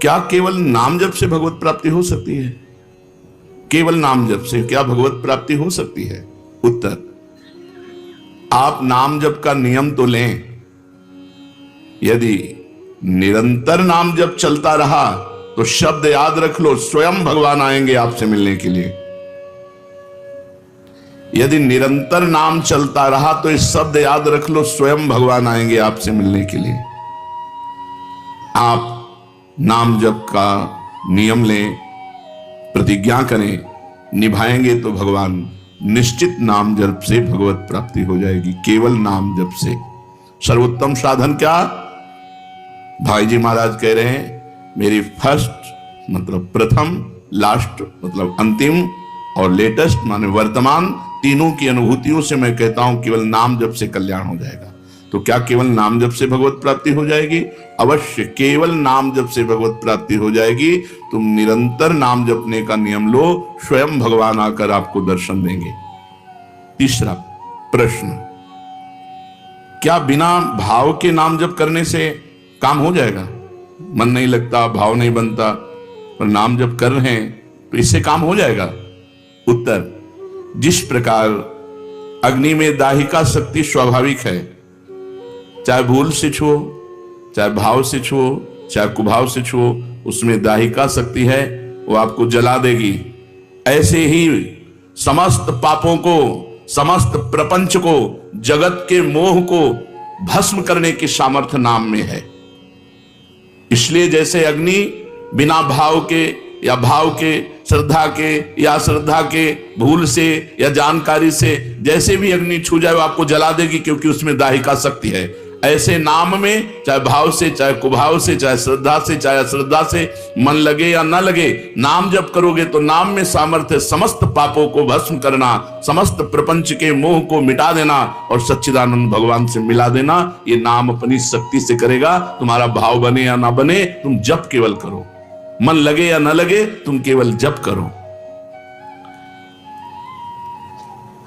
क्या केवल नाम जप से भगवत प्राप्ति हो सकती है? केवल नाम जप से क्या भगवत प्राप्ति हो सकती है? उत्तर, आप नाम जप का नियम तो लें। यदि निरंतर नाम जप चलता रहा तो शब्द याद रख लो, स्वयं भगवान आएंगे आपसे मिलने के लिए। यदि निरंतर नाम चलता रहा तो इस शब्द याद रख लो, स्वयं भगवान आएंगे आपसे मिलने के लिए। आप नाम जप का नियम लें, प्रतिज्ञा करें, निभाएंगे तो भगवान निश्चित नाम जप से भगवत प्राप्ति हो जाएगी। केवल नाम जप से सर्वोत्तम साधन क्या? भाई जी महाराज कह रहे हैं, मेरी फर्स्ट मतलब प्रथम, लास्ट मतलब अंतिम, और लेटेस्ट माने वर्तमान, तीनों की अनुभूतियों से मैं कहता हूं केवल नाम जप से कल्याण हो जाएगा। तो क्या केवल नाम जप से भगवत प्राप्ति हो जाएगी? अवश्य केवल नाम जप से भगवत प्राप्ति हो जाएगी। तुम निरंतर नाम जपने का नियम लो, स्वयं भगवान आकर आपको दर्शन देंगे। तीसरा प्रश्न, क्या बिना भाव के नाम जप करने से काम हो जाएगा? मन नहीं लगता, भाव नहीं बनता, पर नाम जप कर रहे हैं तो इससे काम हो जाएगा? उत्तर, जिस प्रकार अग्नि में दाहिका शक्ति स्वाभाविक है, चाहे भूल से छुओ, चाहे भाव से छुओ, चाहे कुभाव से छुओ, उसमें दाहिका शक्ति है, वो आपको जला देगी। ऐसे ही समस्त पापों को, समस्त प्रपंच को, जगत के मोह को भस्म करने की सामर्थ्य नाम में है। इसलिए जैसे अग्नि बिना भाव के या भाव के, श्रद्धा के या श्रद्धा के, भूल से या जानकारी से, जैसे भी अग्नि छू जाए वो आपको जला देगी, क्योंकि उसमें दाहिका शक्ति है। ऐसे नाम में चाहे भाव से, चाहे कुभाव से, चाहे श्रद्धा से, चाहे अश्रद्धा से, मन लगे या न लगे, नाम जप करोगे तो नाम में सामर्थ्य समस्त पापों को भस्म करना, समस्त प्रपंच के मोह को मिटा देना और सच्चिदानंद भगवान से मिला देना। ये नाम अपनी शक्ति से करेगा। तुम्हारा भाव बने या ना बने, तुम जप केवल करो। मन लगे या न लगे, तुम केवल जप करो।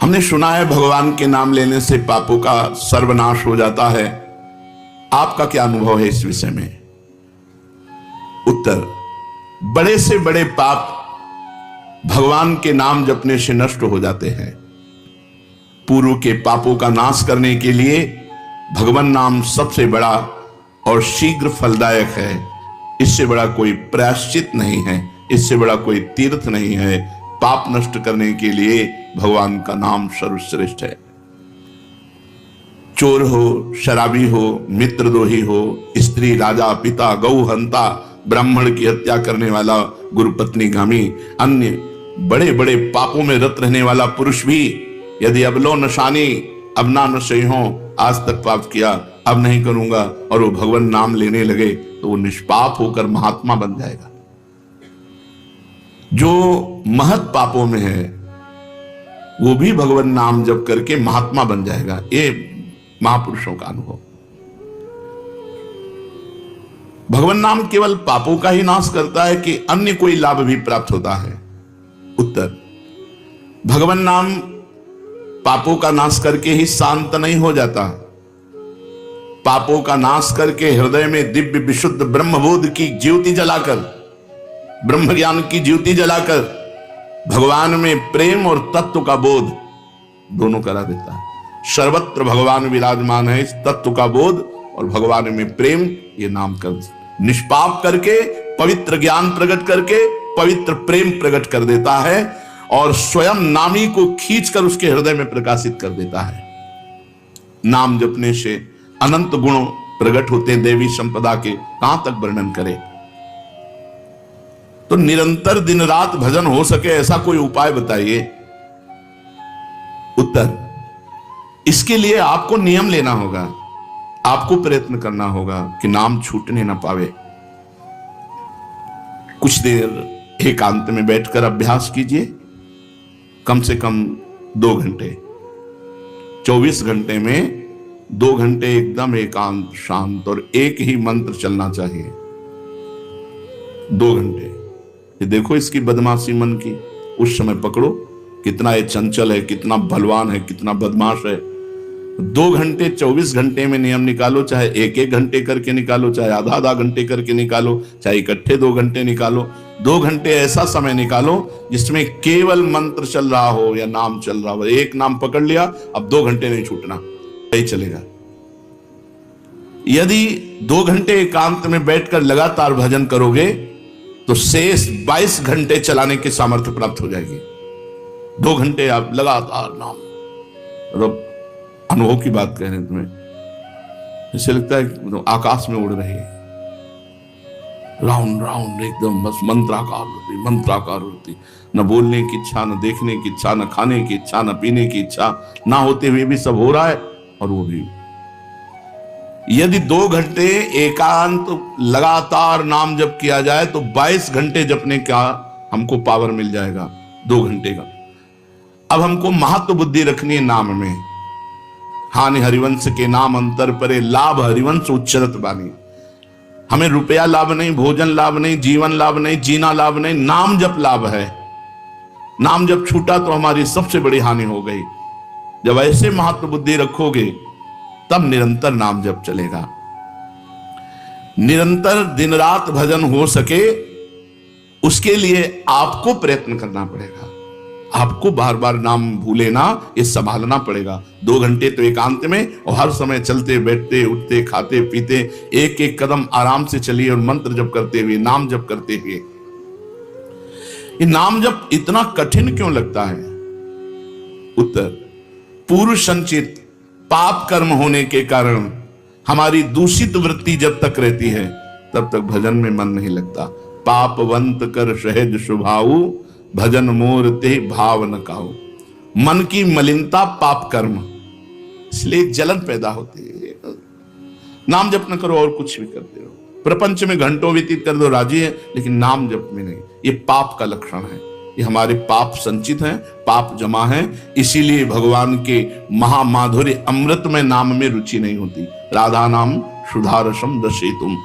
हमने सुना है भगवान के नाम लेने से पापों का सर्वनाश हो जाता है। आपका क्या अनुभव है इस विषय में? उत्तर, बड़े से बड़े पाप भगवान के नाम जपने से नष्ट हो जाते हैं। पूर्व के पापों का नाश करने के लिए भगवान नाम सबसे बड़ा और शीघ्र फलदायक है। इससे बड़ा कोई प्रायश्चित नहीं है, इससे बड़ा कोई तीर्थ नहीं है। पाप नष्ट करने के लिए भगवान का नाम सर्वश्रेष्ठ है। चोर हो, शराबी हो, मित्रद्रोही हो, स्त्री, राजा, पिता, गौ हंता, ब्राह्मण की हत्या करने वाला, गुरुपत्नी गामी, अन्य बड़े बड़े पापों में रत रहने वाला पुरुष भी यदि अबलो नशानी अब ना नशे हो, आज तक पाप किया अब नहीं करूंगा, और वो भगवान नाम लेने लगे तो वो निष्पाप होकर महात्मा बन जाएगा। जो महत पापों में है वो भी भगवान नाम जप करके महात्मा बन जाएगा। ये महापुरुषों का अनुभव। भगवान नाम केवल पापों का ही नाश करता है कि अन्य कोई लाभ भी प्राप्त होता है? उत्तर, भगवान नाम पापों का नाश करके ही शांत नहीं हो जाता। पापों का नाश करके हृदय में दिव्य विशुद्ध ब्रह्मबोध की ज्योति जलाकर, ब्रह्म ज्ञान की ज्योति जलाकर भगवान में प्रेम और तत्व का बोध दोनों करा देता है। सर्वत्र भगवान विराजमान है, इस तत्व का बोध और भगवान में प्रेम, ये नाम कर निष्पाप करके, पवित्र ज्ञान प्रकट करके, पवित्र प्रेम प्रकट कर देता है और स्वयं नामी को खींचकर उसके हृदय में प्रकाशित कर देता है। नाम जपने से अनंत गुण प्रकट होते हैं, देवी संपदा के कहां तक वर्णन करें। तो निरंतर दिन रात भजन हो सके ऐसा कोई उपाय बताइए। उत्तर, इसके लिए आपको नियम लेना होगा, आपको प्रयत्न करना होगा कि नाम छूटने ना पावे। कुछ देर एकांत में बैठकर अभ्यास कीजिए, कम से कम 2 घंटे। 24 घंटे में 2 घंटे एकदम एकांत, शांत और एक ही मंत्र चलना चाहिए। 2 घंटे। ये देखो इसकी बदमाशी मन की, उस समय पकड़ो कितना ये चंचल है, कितना बलवान है, कितना बदमाश है। 2 घंटे 24 घंटे में नियम निकालो, चाहे 1-1 घंटे करके निकालो, चाहे आधा-आधा घंटे करके निकालो, चाहे इकट्ठे 2 घंटे निकालो। 2 घंटे ऐसा समय निकालो जिसमें केवल मंत्र चल रहा हो या नाम चल रहा हो। एक नाम पकड़ लिया, अब 2 घंटे नहीं छूटना, यही चलेगा। यदि 2 घंटे एकांत में बैठकर लगातार भजन करोगे तो शेष 22 घंटे चलाने की सामर्थ्य प्राप्त हो जाएगी। 2 घंटे आप लगातार नाम, मतलब अनुभव की बात कह रहे हैं तुम्हें, ऐसे लगता है कि आकाश में उड़ रहे हैं, राउंड राउंड एकदम, बस मंत्राकार होती, न बोलने की इच्छा, न देखने की इच्छा, न खाने की इच्छा, न पीने की इच्छा, ना होते हुए भी सब हो रहा है। और वो भी यदि 2 घंटे एकांत लगातार नाम जप किया जाए तो 22 घंटे जपने का हमको पावर मिल जाएगा 2 घंटे का। अब हमको महत्व बुद्धि रखनी है नाम में। हानि हरिवंश के नाम अंतर परे, लाभ हरिवंश उच्चरत बानी। हमें रुपया लाभ नहीं, भोजन लाभ नहीं, जीवन लाभ नहीं, जीना लाभ नहीं, नाम जप लाभ है। नाम जब छूटा तो हमारी सबसे बड़ी हानि हो गई। जब ऐसे महत्व बुद्धि रखोगे तब निरंतर नाम जप चलेगा। निरंतर दिन रात भजन हो सके उसके लिए आपको प्रयत्न करना पड़ेगा। आपको बार बार नाम भूले ना, ये संभालना पड़ेगा। 2 घंटे तो एकांत में, और हर समय चलते बैठते उठते खाते पीते एक एक कदम आराम से चलिए और मंत्र जप करते हुए, नाम जप करते हुए। ये नाम जप इतना कठिन क्यों लगता है? उत्तर, पूर्व संचित पाप कर्म होने के कारण हमारी दूषित वृत्ति जब तक रहती है तब तक भजन में मन नहीं लगता। पापवंत कर सहज स्वभाव, भजन मोर ते भाव न काऊ। मन की मलिनता पाप कर्म, इसलिए जलन पैदा होती है। नाम जप न करो और कुछ भी करते रहो, प्रपंच में घंटों व्यतीत कर दो, राजी है, लेकिन नाम जप में नहीं। ये पाप का लक्षण है। ये हमारे पाप संचित हैं, पाप जमा है। इसीलिए भगवान के महामाधुर्य अमृत में नाम में रुचि नहीं होती। राधा नाम सुधारसम दशेतुम।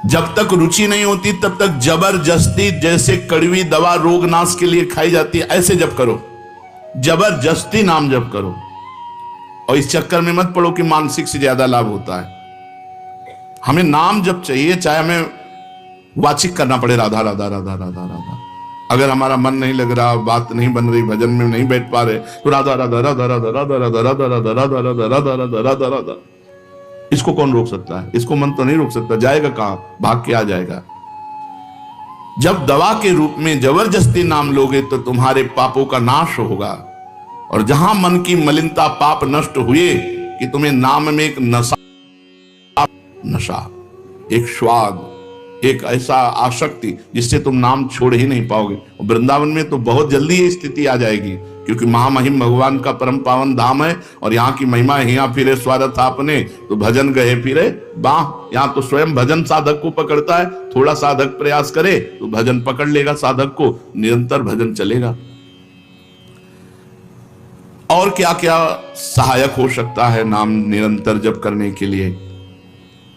जब तक रुचि नहीं होती तब तक जबरदस्ती, जैसे कड़वी दवा रोग नाश के लिए खाई जाती है, ऐसे जप करो, जबरदस्ती नाम जप करो। और इस चक्कर में मत पड़ो कि मानसिक से ज्यादा लाभ होता है। हमें नाम जप चाहिए, चाहे हमें वाचिक करना पड़े राधा राधा राधा राधा राधा। अगर हमारा मन नहीं लग रहा, बात नहीं बन रही, भजन में नहीं बैठ पा रहे, तो राधा राधा राधा राधा राधा राधा राधा राधा राधा राधा राधा राधा राधा राधा। इसको कौन रोक सकता है? इसको मन तो नहीं रोक सकता। जाएगा कहां? भाग के आ जाएगा। जब दवा के रूप में जबरदस्ती नाम लोगे तो तुम्हारे पापों का नाश होगा। और जहां मन की मलिनता पाप नष्ट हुए कि तुम्हें नाम में एक नशा, एक स्वाद, एक ऐसा आसक्ति जिससे तुम नाम छोड़ ही नहीं पाओगे। और वृंदावन में तो बहुत जल्दी ये स्थिति आ जाएगी, क्योंकि महामहिम भगवान का परम पावन धाम है और यहाँ की महिमा है। यहाँ फिरे स्वार्थ आपने तो भजन गए फिरे बाह। यहाँ तो स्वयं भजन साधक को पकड़ता है। थोड़ा साधक प्रयास करे तो भजन पकड़ लेगा साधक को, निरंतर भजन चलेगा। और क्या क्या सहायक हो सकता है नाम निरंतर जप करने के लिए?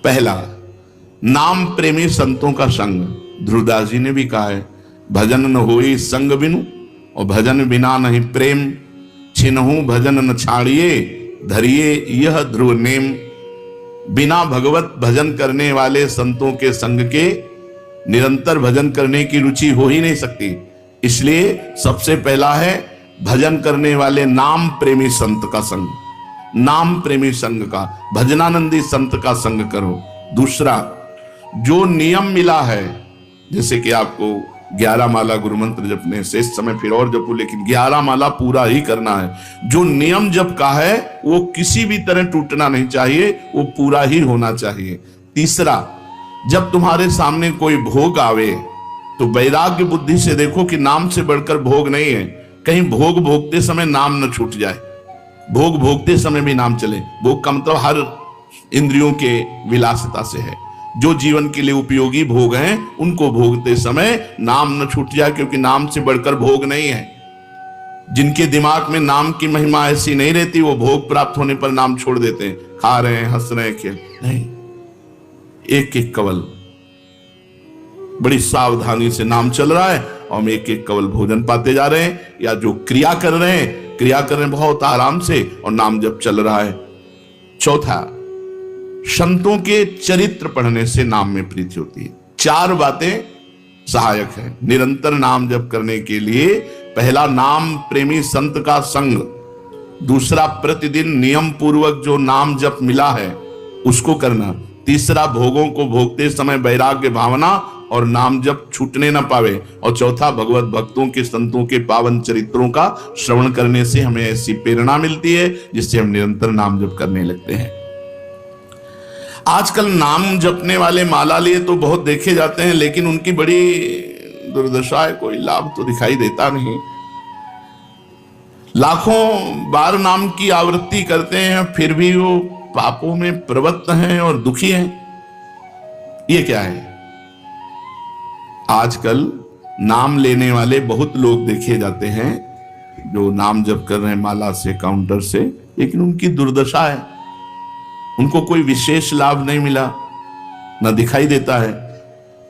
पहला, नाम प्रेमी संतों का संग। ध्रुवदास जी ने भी कहा है, भजन न होई संग बिनु, और भजन बिना नहीं प्रेम। छिनहु भजन न छाड़िए, धरिए यह ध्रुव नेम। बिना भगवत भजन करने वाले संतों के संग के निरंतर भजन करने की रुचि हो ही नहीं सकती। इसलिए सबसे पहला है भजन करने वाले नाम प्रेमी संत का संग, नाम प्रेमी संग का, भजनानंदी संत का संग करो। दूसरा, जो नियम मिला है, जैसे कि आपको 11 माला गुरु मंत्र जपने से, इस समय फिर और जपो, लेकिन 11 माला पूरा ही करना है। जो नियम जप का है वो किसी भी तरह टूटना नहीं चाहिए, वो पूरा ही होना चाहिए। तीसरा, जब तुम्हारे सामने कोई भोग आवे तो वैराग्य बुद्धि से देखो कि नाम से बढ़कर भोग नहीं है। कहीं भोग भोगते समय नाम न छूट जाए, भोग भोगते समय भी नाम चले। भोग का मतलब हर इंद्रियों के विलासिता से है। जो जीवन के लिए उपयोगी भोग हैं उनको भोगते समय नाम न छूट जाए, क्योंकि नाम से बढ़कर भोग नहीं है। जिनके दिमाग में नाम की महिमा ऐसी नहीं रहती, वो भोग प्राप्त होने पर नाम छोड़ देते हैं। खा रहे हैं, हंस रहे हैं, खेल नहीं, एक एक कवल बड़ी सावधानी से नाम चल रहा है और हम एक एक कवल भोजन पाते जा रहे हैं, या जो क्रिया कर रहे हैं क्रिया कर रहे हैं बहुत आराम से और नाम जप चल रहा है। चौथा, संतों के चरित्र पढ़ने से नाम में प्रीति होती है। चार बातें सहायक है निरंतर नाम जप करने के लिए। पहला, नाम प्रेमी संत का संग। दूसरा, प्रतिदिन नियम पूर्वक जो नाम जप मिला है उसको करना। तीसरा, भोगों को भोगते समय वैराग्य भावना और नाम जप छूटने ना पावे। और चौथा, भगवत भक्तों के संतों के पावन चरित्रों का श्रवण करने से हमें ऐसी प्रेरणा मिलती है जिससे हम निरंतर नाम जप करने लगते हैं। आजकल नाम जपने वाले माला लिए तो बहुत देखे जाते हैं, लेकिन उनकी बड़ी दुर्दशा है, कोई लाभ तो दिखाई देता नहीं। लाखों बार नाम की आवृत्ति करते हैं फिर भी वो पापों में प्रवृत्त हैं और दुखी हैं। ये क्या है? आजकल नाम लेने वाले बहुत लोग देखे जाते हैं जो नाम जप कर रहे हैं माला से, काउंटर से, लेकिन उनकी दुर्दशा है, उनको कोई विशेष लाभ नहीं मिला, न दिखाई देता है।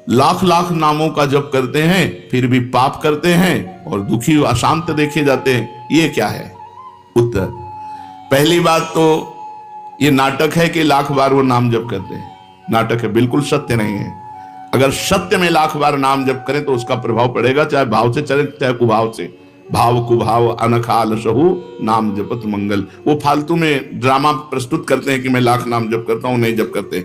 लाख लाख नामों का जप करते हैं फिर भी पाप करते हैं और दुखी अशांत देखे जाते हैं। ये क्या है? उत्तर, पहली बात तो ये नाटक है कि लाख बार वो नाम जप करते हैं। नाटक है, बिल्कुल सत्य नहीं है। अगर सत्य में लाख बार नाम जप करें तो उसका प्रभाव पड़ेगा, चाहे भाव से चले चाहे कुभाव से। भाव कुभाव अनखाल सहु नाम जपत मंगल। वो फालतू में ड्रामा प्रस्तुत करते हैं कि मैं लाख नाम जप करता हूं, नहीं जप करते।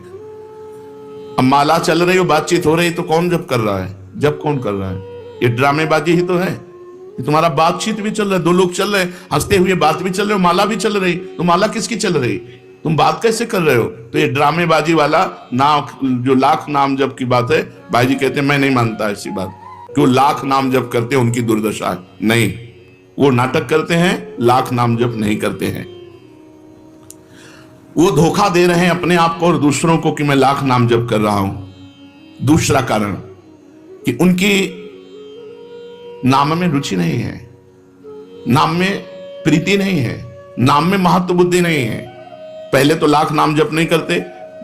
अब माला चल रही हो, बातचीत हो रही, तो कौन जप कर रहा है? जप कौन कर रहा है? ये ड्रामेबाजी ही तो है। ये तुम्हारा बातचीत भी चल रहा है, दो लोग चल रहे हैं हंसते हुए, बात भी चल रही, माला भी चल रही, तो माला किसकी चल रही? तुम बात कैसे कर रहे हो? तो ये ड्रामेबाजी वाला नाम, जो लाख नाम जप की बात है, भाई जी कहते हैं मैं नहीं मानता ऐसी बात। क्यों? लाख नाम जप करते हैं उनकी दुर्दशा है। नहीं, वो नाटक करते हैं, लाख नाम जप नहीं करते हैं। वो धोखा दे रहे हैं अपने आप को और दूसरों को कि मैं लाख नाम जप कर रहा हूं। दूसरा कारण कि उनकी नाम में रुचि नहीं है, नाम में प्रीति नहीं है, नाम में महत्व बुद्धि नहीं है। पहले तो लाख नाम जप नहीं करते,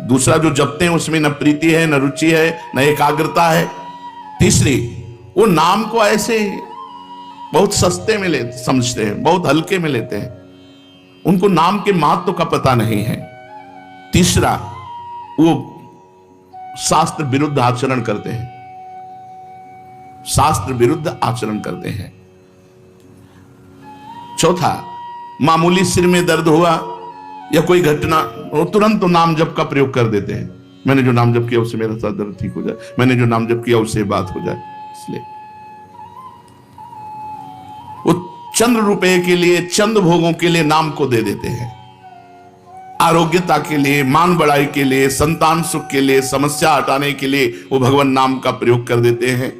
दूसरा जो जपते हैं उसमें न प्रीति है, न रुचि है, न एकाग्रता है। तीसरी, वो नाम को ऐसे बहुत सस्ते में समझते हैं, बहुत हल्के में लेते हैं, उनको नाम के महत्व का पता नहीं है। तीसरा, वो शास्त्र विरुद्ध आचरण करते हैं, शास्त्र विरुद्ध आचरण करते हैं। चौथा, मामूली सिर में दर्द हुआ या कोई घटना, वो तुरंत तो नाम जप का प्रयोग कर देते हैं। मैंने जो नाम जप किया उससे मेरा सर दर्द ठीक हो जाए, मैंने जो नाम जप किया उससे बात हो जाए। इसलिए वो चंद रुपए के लिए, चंद भोगों के लिए नाम को दे देते हैं। आरोग्यता के लिए, मान बढ़ाई के लिए, संतान सुख के लिए, समस्या हटाने के लिए वो भगवान नाम का प्रयोग कर देते हैं।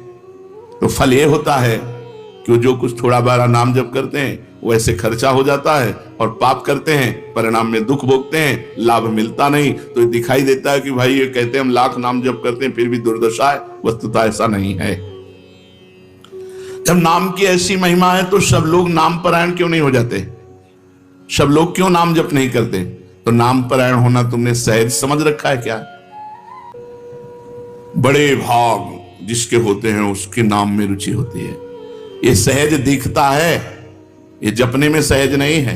तो फल ये होता है कि जो कुछ थोड़ा बारा नाम जप करते हैं वो ऐसे खर्चा हो जाता है और पाप करते हैं, परिणाम में दुख भोगते हैं, लाभ मिलता नहीं। तो दिखाई देता है कि भाई ये कहते हैं हम लाख नाम जप करते हैं फिर भी दुर्दशा है। वस्तुतः ऐसा नहीं है। जब नाम की ऐसी महिमा है तो सब लोग नाम परायण क्यों नहीं हो जाते? सब लोग क्यों नाम जप नहीं करते? तो नाम परायण होना तुमने सहज समझ रखा है क्या? बड़े भाग जिसके होते हैं उसके नाम में रुचि होती है। ये सहज दिखता है, ये जपने में सहज नहीं है।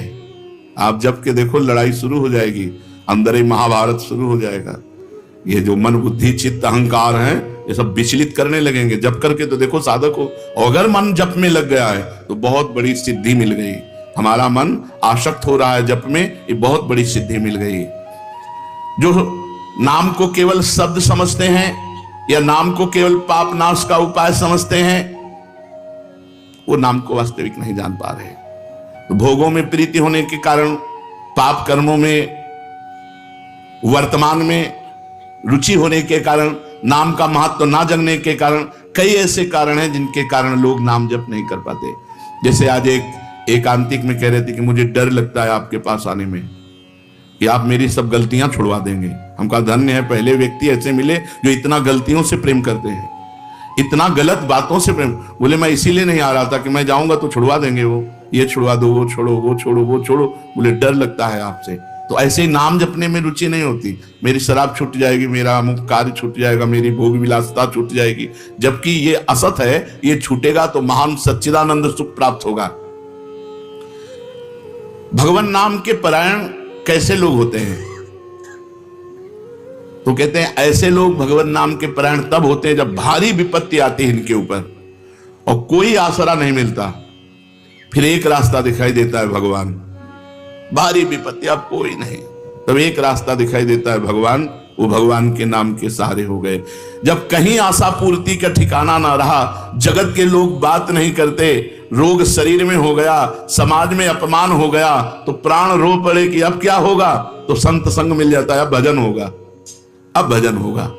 आप जप के देखो, लड़ाई शुरू हो जाएगी, अंदर ही महाभारत शुरू हो जाएगा। ये जो मन बुद्धि चित्त अहंकार हैं ये सब विचलित करने लगेंगे। जप करके तो देखो साधक को, अगर मन जप में लग गया है तो बहुत बड़ी सिद्धि मिल गई। हमारा मन आसक्त हो रहा है जप में, ये बहुत बड़ी सिद्धि मिल गई। जो नाम को केवल शब्द समझते हैं या नाम को केवल पाप नाश का उपाय समझते हैं, वो नाम को वास्तविक नहीं जान पा रहे। तो भोगों में प्रीति होने के कारण, पाप कर्मों में वर्तमान में रुचि होने के कारण, नाम का महत्व ना जानने के कारण, कई ऐसे कारण हैं जिनके कारण लोग नाम जप नहीं कर पाते। जैसे आज एक एकांतिक में कह रहे थे कि मुझे डर लगता है आपके पास आने में कि आप मेरी सब गलतियां छुड़वा देंगे। हम कहा धन्य है, पहले व्यक्ति ऐसे मिले जो इतना गलतियों से प्रेम करते हैं, इतना गलत बातों से प्रेम। बोले मैं इसीलिए नहीं आ रहा था कि मैं जाऊंगा तो छुड़वा देंगे, वो ये छुड़वा दो, वो छोड़ो, वो छोड़ो, वो छोड़ो। बोले डर लगता है आपसे। तो ऐसे ही नाम जपने में रुचि नहीं होती। मेरी शराब छूट जाएगी, मेरा अमुक कार्य छूट जाएगा, मेरी भोग विलासता छूट जाएगी। जबकि ये असत है, ये छूटेगा तो महान सच्चिदानंद सुख प्राप्त होगा। भगवान नाम के परायण कैसे लोग होते हैं? तो कहते हैं ऐसे लोग भगवान नाम के परायण तब होते हैं जब भारी विपत्ति आती है इनके ऊपर और कोई आसरा नहीं मिलता। फिर एक रास्ता दिखाई देता है भगवान। भारी विपत्ति, अब कोई नहीं, तब एक रास्ता दिखाई देता है भगवान। वो भगवान के नाम के सहारे हो गए। जब कहीं आशा पूर्ति का ठिकाना ना रहा, जगत के लोग बात नहीं करते, रोग शरीर में हो गया, समाज में अपमान हो गया, तो प्राण रो पड़े कि अब क्या होगा? तो संत संग मिल जाता है, अब भजन होगा, अब भजन होगा।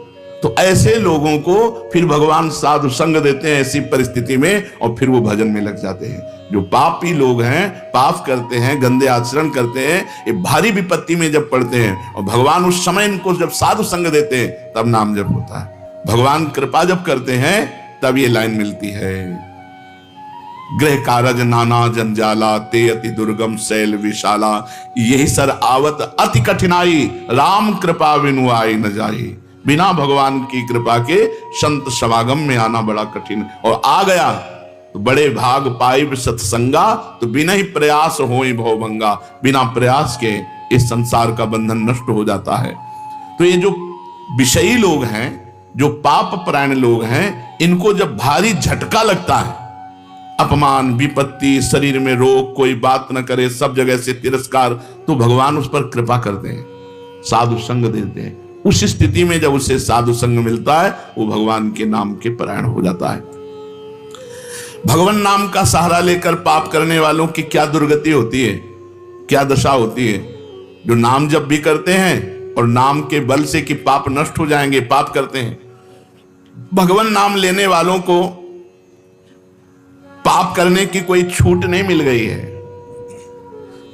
तो ऐसे लोगों को फिर भगवान साधु संग देते हैं ऐसी परिस्थिति में, और फिर वो भजन में लग जाते हैं। जो पापी लोग हैं, पाप करते हैं, गंदे आचरण करते हैं, ये भारी विपत्ति में जब पड़ते हैं और भगवान उस समय इनको जब साधु संग देते हैं तब नाम जप होता है। भगवान कृपा जब करते हैं तब ये लाइन मिलती है, गृह कारज नाना जंजाला, ते अति दुर्गम शैल विशाला, यही सर आवत अति कठिनाई, राम कृपा बिनु आई न जाई। बिना भगवान की कृपा के संत समागम में आना बड़ा कठिन, और आ गया तो बड़े भाग पाइब सत्संगा, तो बिना ही प्रयास होई भवभंगा। बिना प्रयास के इस संसार का बंधन नष्ट हो जाता है। तो ये जो विषयी लोग हैं, जो पाप परायण लोग हैं, इनको जब भारी झटका लगता है, अपमान, विपत्ति, शरीर में रोग, कोई बात न करे, सब जगह से तिरस्कार, तो भगवान उस पर कृपा करते हैं, साधु संग देते हैं। उस स्थिति में जब उसे साधु संग मिलता है, वो भगवान के नाम के परायण हो जाता है। भगवान नाम का सहारा लेकर पाप करने वालों की क्या दुर्गति होती है, क्या दशा होती है? जो नाम जब भी करते हैं और नाम के बल से कि पाप नष्ट हो जाएंगे, पाप करते हैं। भगवान नाम लेने वालों को पाप करने की कोई छूट नहीं मिल गई है।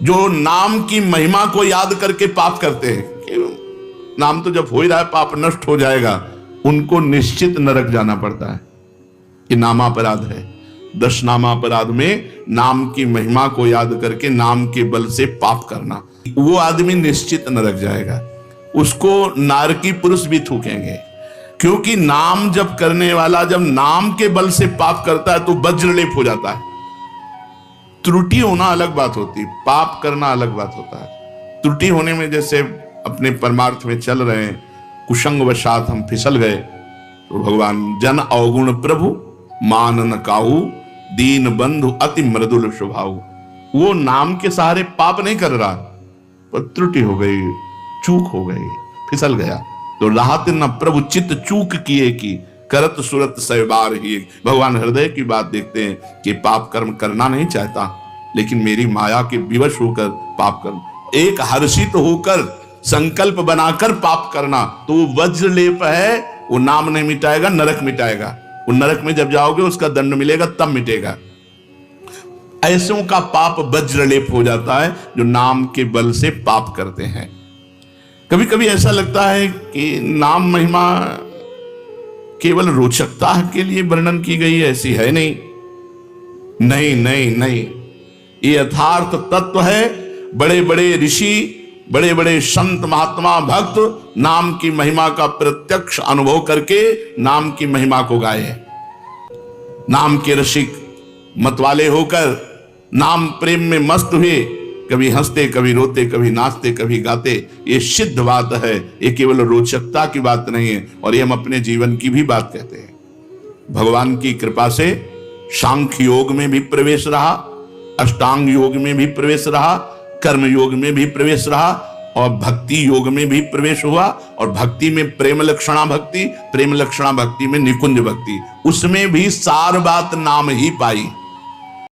जो नाम की महिमा को याद करके पाप करते हैं कि नाम तो जब हो ही रहा है, पाप नष्ट हो जाएगा, उनको निश्चित नरक जाना पड़ता है। ये नामापराध है। 10 नामापराध में नाम की महिमा को याद करके नाम के बल से पाप करना, वो आदमी निश्चित नरक जाएगा। उसको नारकी पुरुष भी थूकेंगे, क्योंकि नाम जब करने वाला जब नाम के बल से पाप करता है तो वज्रलेप हो जाता है। त्रुटि होना अलग बात होती है, पाप करना अलग बात होता है। त्रुटि होने में, जैसे अपने परमार्थ में चल रहे हैं, कुसंग वशात हम फिसल गए, तो भगवान जन अवगुण प्रभु मान न काहू, दीन बंधु अति मृदुल स्वभाव। वो नाम के सहारे पाप नहीं कर रहा, पर त्रुटि हो गई, चूक हो गई, फिसल गया। तो राहत न प्रभु चित्त चूक किए की, करत सुरत सहबार ही। भगवान हृदय की बात देखते हैं कि पाप कर्म करना नहीं चाहता, लेकिन मेरी माया के विवश होकर पाप कर्म, एक हर्षित होकर संकल्प बनाकर पाप करना, तो वो वज्रलेप है। वो नाम नहीं मिटाएगा, नरक मिटाएगा। वो नरक में जब जाओगे उसका दंड मिलेगा, तब मिटेगा। ऐसों का पाप वज्रलेप हो जाता है जो नाम के बल से पाप करते हैं। कभी कभी ऐसा लगता है कि नाम महिमा केवल रोचकता के लिए वर्णन की गई है, ऐसी है नहीं। नहीं नहीं नहीं, ये यथार्थ तत्व है। बड़े बड़े ऋषि, बड़े बड़े संत, महात्मा, भक्त नाम की महिमा का प्रत्यक्ष अनुभव करके नाम की महिमा को गाए। नाम के रसिक मतवाले होकर नाम प्रेम में मस्त हुए, कभी हंसते, कभी रोते, कभी नाचते, कभी गाते। ये सिद्ध बात है, ये केवल रोचकता की बात नहीं है, और ये हम अपने जीवन की भी बात कहते हैं। भगवान की कृपा से सांख्य योग में भी प्रवेश रहा, अष्टांग योग में भी प्रवेश रहा, कर्म योग में भी प्रवेश रहा, और भक्ति योग में भी प्रवेश हुआ। और भक्ति में प्रेम लक्षणा भक्ति, प्रेम लक्षणा भक्ति में निकुंज भक्ति, उसमें भी सार बात नाम ही पाई।